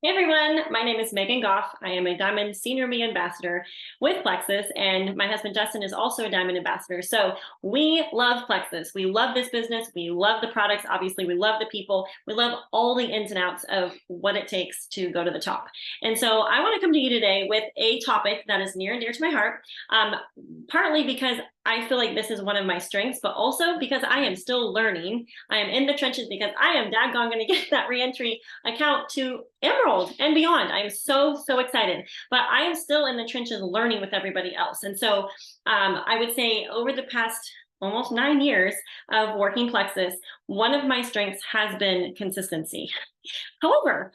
Hey everyone, my name is Megan Goff. I am a Diamond Senior Media Ambassador with Plexus, and my husband Justin is also a Diamond Ambassador. So we love Plexus. We love this business. We love the products. Obviously, we love the people. We love all the ins and outs of what it takes to go to the top. And so I want to come to you today with a topic that is near and dear to my heart, partly because I feel like this is one of my strengths, but also because I am still learning. I am in the trenches because I am daggone going to get that reentry account to Emerald and beyond. I'm so excited, but I am still in the trenches learning with everybody else. And so I would say over the past almost 9 years of working Plexus, one of my strengths has been consistency. However,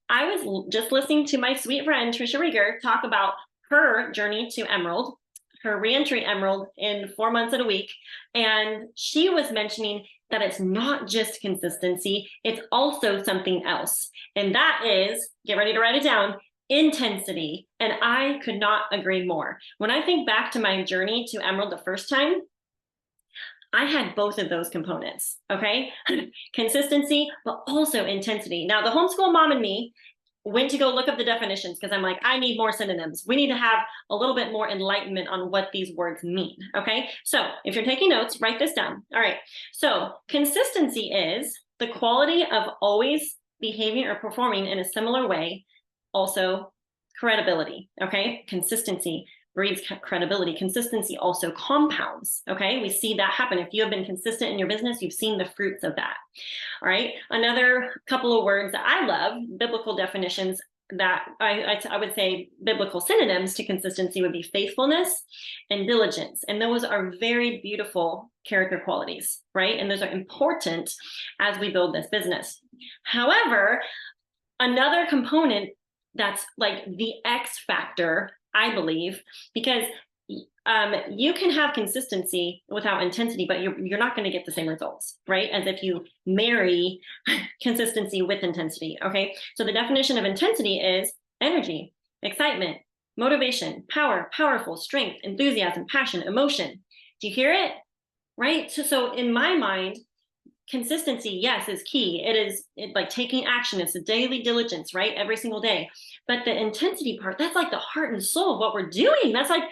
I was just listening to my sweet friend, Trisha Rieger, talk about her journey to Emerald, her reentry Emerald in 4 months and a week. And she was mentioning that it's not just consistency, it's also something else. And that is, get ready to write it down, intensity. And I could not agree more. When I think back to my journey to Emerald the first time, I had both of those components, okay? Consistency, but also intensity. Now, the homeschool mom in me went to go look up the definitions because I'm like, I need more synonyms. We need to have a little bit more enlightenment on what these words mean, okay? So if you're taking notes, write this down. All right, so consistency is the quality of always behaving or performing in a similar way. Also, credibility, okay? Consistency breeds credibility. Consistency also compounds, okay? We see that happen. If you have been consistent in your business, you've seen the fruits of that. All right, another couple of words that I love, biblical definitions that I would say biblical synonyms to consistency would be faithfulness and diligence. And those are very beautiful character qualities, right? And those are important as we build this business. However, another component that's like the X factor, I believe, because you can have consistency without intensity, but you're not going to get the same results, right? As if you marry consistency with intensity, okay? So the definition of intensity is energy, excitement, motivation, power, powerful, strength, enthusiasm, passion, emotion. Do you hear it? Right? So in my mind, consistency, yes, is key. It's like taking action. It's a daily diligence, right? Every single day. But the intensity part, that's like the heart and soul of what we're doing. That's like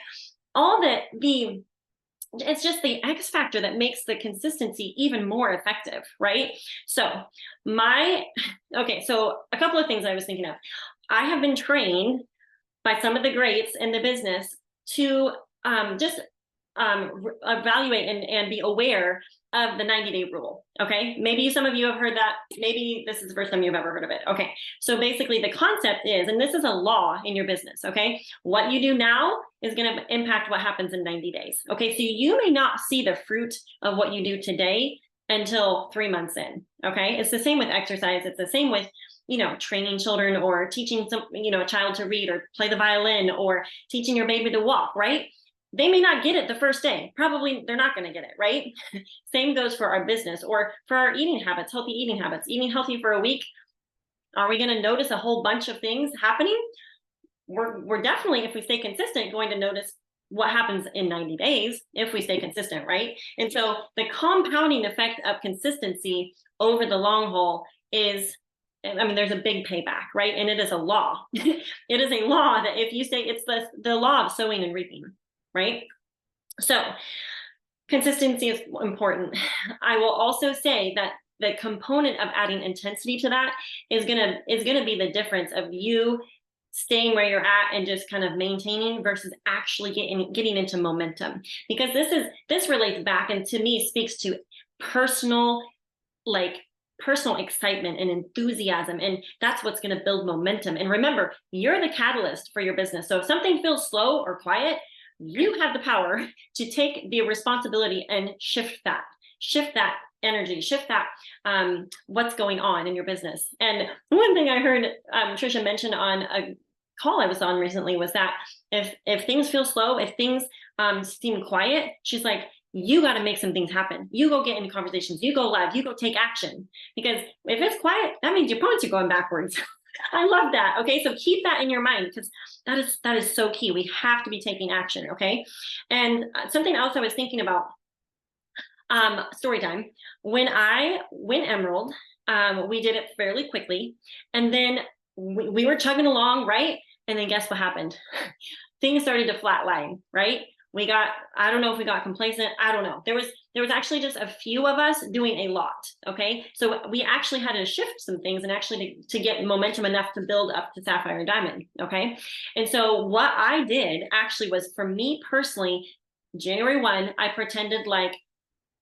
all it's just the X factor that makes the consistency even more effective, right? So so a couple of things I was thinking of. I have been trained by some of the greats in the business to evaluate and be aware of the 90-day rule, okay? Maybe some of you have heard that. Maybe this is the first time you've ever heard of it, okay? So basically the concept is, and this is a law in your business, okay? What you do now is gonna impact what happens in 90 days, okay? So you may not see the fruit of what you do today until 3 months in, okay? It's the same with exercise. It's the same with training children or teaching a child to read or play the violin or teaching your baby to walk, right? They may not get it the first day. Probably they're not going to get it, right? Same goes for our business or for our eating habits, healthy eating habits. Eating healthy for a week, are we going to notice a whole bunch of things happening? We're definitely, if we stay consistent, going to notice what happens in 90 days if we stay consistent, right? And so the compounding effect of consistency over the long haul is, I mean, there's a big payback, right? And it is a law. It is a law that if you stay, it's the law of sowing and reaping, right? So consistency is important. I will also say that the component of adding intensity to that is gonna be the difference of you staying where you're at and just kind of maintaining versus actually getting into momentum. Because this relates back and to me speaks to personal excitement and enthusiasm, and that's what's going to build momentum. And remember, you're the catalyst for your business. So if something feels slow or quiet, you have the power to take the responsibility and shift that energy, shift that what's going on in your business. And one thing I heard Trisha mention on a call I was on recently was that if things feel slow, if things seem quiet, she's like, you got to make some things happen. You go get into conversations, you go live, you go take action. Because if it's quiet, that means your points are going backwards. I love that. Okay, so keep that in your mind because that is so key. We have to be taking action. Okay, and something else I was thinking about, story time. When I went Emerald, we did it fairly quickly, and then we were chugging along, right? And then guess what happened? Things started to flatline, right? We got, I don't know if we got complacent. I don't know. There was actually just a few of us doing a lot. Okay. So we actually had to shift some things and actually to get momentum enough to build up to Sapphire and Diamond. Okay. And so what I did actually was, for me personally, January 1, I pretended like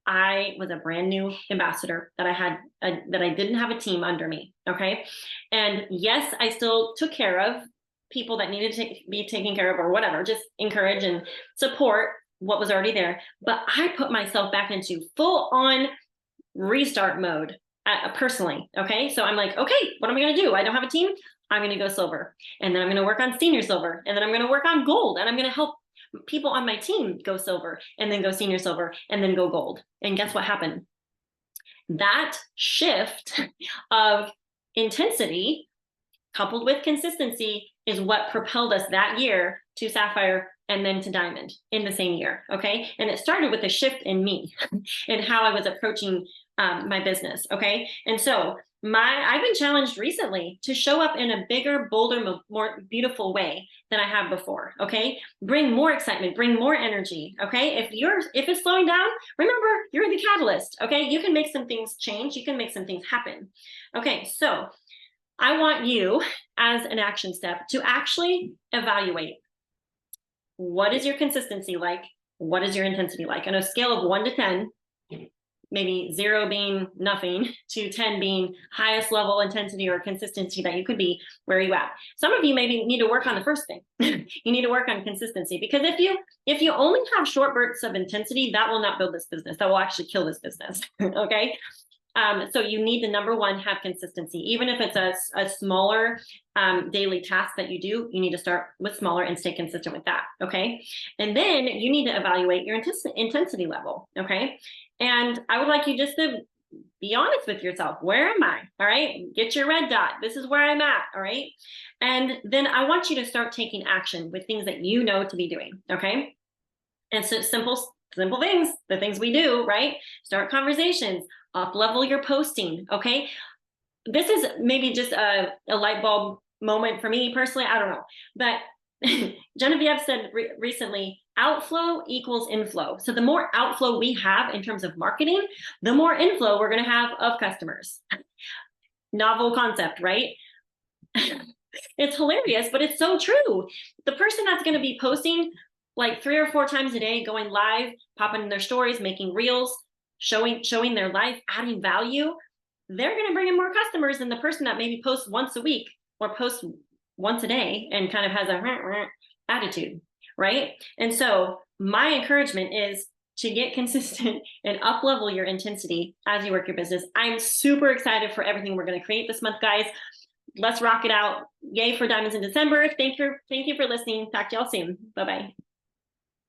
I was a brand new ambassador, that that I didn't have a team under me. Okay. And yes, I still took care of people that needed to be taken care of, or whatever, just encourage and support what was already there. But I put myself back into full on restart mode personally. Okay. So I'm like, okay, what am I going to do? I don't have a team. I'm going to go silver. And then I'm going to work on senior silver. And then I'm going to work on gold. And I'm going to help people on my team go silver, and then go senior silver, and then go gold. And guess what happened? That shift of intensity coupled with consistency is what propelled us that year to Sapphire and then to Diamond in the same year. Okay. And it started with a shift in me and how I was approaching my business. Okay. And so I've been challenged recently to show up in a bigger, bolder, more beautiful way than I have before. Okay. Bring more excitement, bring more energy. Okay. If it's slowing down, remember, you're the catalyst. Okay. You can make some things change. You can make some things happen. Okay. So I want you, as an action step, to actually evaluate, what is your consistency like? What is your intensity like? On a scale of 1 to 10, maybe 0 being nothing to 10 being highest level intensity or consistency that you could be, where are you at? Some of you maybe need to work on the first thing. You need to work on consistency, because if you only have short bursts of intensity, that will not build this business. That will actually kill this business. Okay. So you need to, number one, have consistency. Even if it's a smaller daily task that you do, you need to start with smaller and stay consistent with that. Okay. And then you need to evaluate your intensity level. Okay. And I would like you just to be honest with yourself. Where am I? All right. Get your red dot. This is where I'm at. All right. And then I want you to start taking action with things that you know to be doing. Okay. And so simple things, the things we do, right? Start conversations, up level your posting. Okay. This is maybe just a light bulb moment for me personally. I don't know. But Genevieve said recently, outflow equals inflow. So the more outflow we have in terms of marketing, the more inflow we're going to have of customers. Novel concept, right? It's hilarious, but it's so true. The person that's going to be posting like 3 or 4 times a day, going live, popping in their stories, making reels, showing their life, adding value, they're going to bring in more customers than the person that maybe posts once a week or posts once a day and kind of has a attitude, right? And so my encouragement is to get consistent and up level your intensity as you work your business. I'm super excited for everything we're going to create this month, guys. Let's rock it out. Yay for Diamonds in December. Thank you for listening. Talk to y'all soon. Bye-bye.